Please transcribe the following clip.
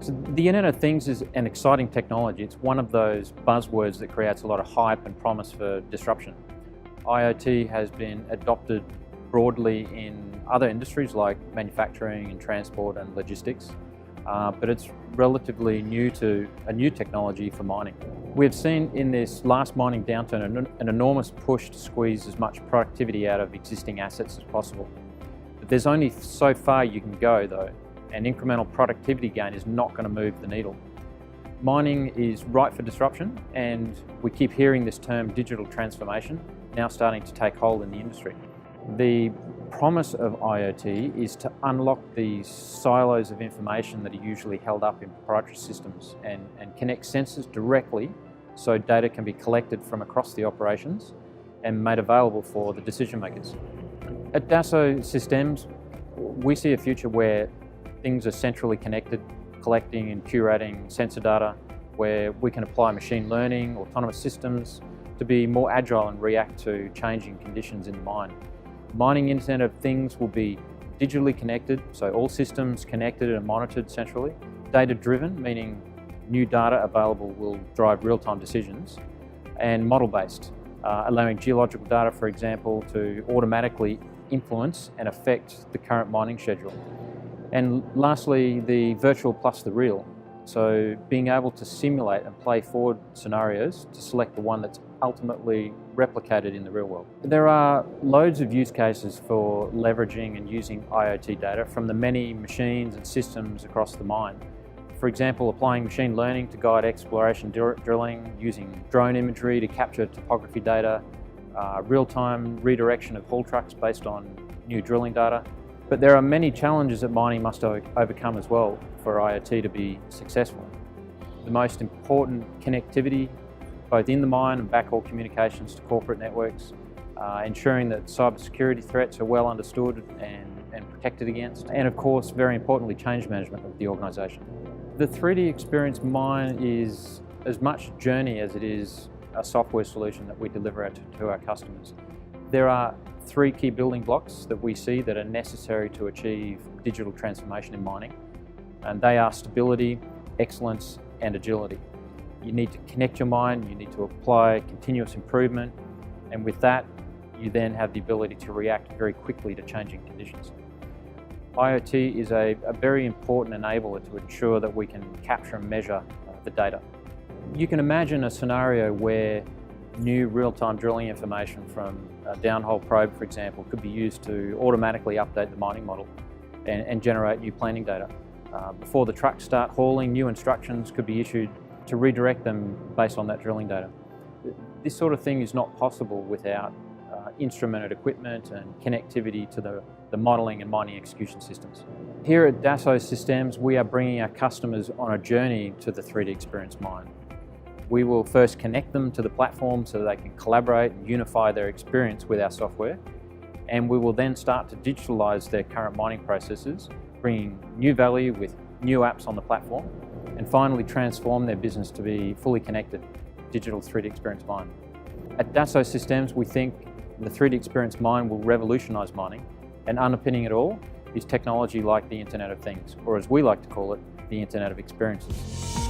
So the Internet of Things is an exciting technology. It's one of those buzzwords that creates a lot of hype and promise for disruption. IoT has been adopted broadly in other industries like manufacturing and transport and logistics, but it's relatively new to a new technology for mining. We've seen in this last mining downturn an enormous push to squeeze as much productivity out of existing assets as possible. But there's only so far you can go though, and incremental productivity gain is not going to move the needle. Mining is ripe for disruption, and we keep hearing this term digital transformation now starting to take hold in the industry. The promise of IoT is to unlock these silos of information that are usually held up in proprietary systems and connect sensors directly so data can be collected from across the operations and made available for the decision makers. At Dassault Systems, we see a future where things are centrally connected, collecting and curating sensor data, where we can apply machine learning, autonomous systems to be more agile and react to changing conditions in the mine. Mining Internet of Things will be digitally connected, so all systems connected and monitored centrally. Data-driven, meaning new data available will drive real-time decisions. And model-based, allowing geological data, for example, to automatically influence and affect the current mining schedule. And lastly, the virtual plus the real. So being able to simulate and play forward scenarios to select the one that's ultimately replicated in the real world. There are loads of use cases for leveraging and using IoT data from the many machines and systems across the mine. For example, applying machine learning to guide exploration drilling, using drone imagery to capture topography data, real-time redirection of haul trucks based on new drilling data. But there are many challenges that mining must overcome as well for IoT to be successful. The most important, connectivity, both in the mine and backhaul communications to corporate networks, ensuring that cybersecurity threats are well understood and protected against, and of course, very importantly, change management of the organisation. The 3D Experience Mine is as much a journey as it is a software solution that we deliver to our customers. There are three key building blocks that we see that are necessary to achieve digital transformation in mining, and they are stability, excellence, and agility. You need to connect your mine, you need to apply continuous improvement, and with that, you then have the ability to react very quickly to changing conditions. IoT is a very important enabler to ensure that we can capture and measure the data. You can imagine a scenario where new real-time drilling information from a downhole probe, for example, could be used to automatically update the mining model and generate new planning data. Before the trucks start hauling, new instructions could be issued to redirect them based on that drilling data. This sort of thing is not possible without instrumented equipment and connectivity to the modelling and mining execution systems. Here at Dassault Systems, we are bringing our customers on a journey to the 3D Experience Mine. We will first connect them to the platform so that they can collaborate and unify their experience with our software, and we will then start to digitalise their current mining processes, bringing new value with new apps on the platform, and finally transform their business to be fully connected, digital 3D Experience Mine. At Dassault Systems, we think the 3D Experience Mine will revolutionise mining, and underpinning it all is technology like the Internet of Things, or as we like to call it, the Internet of Experiences.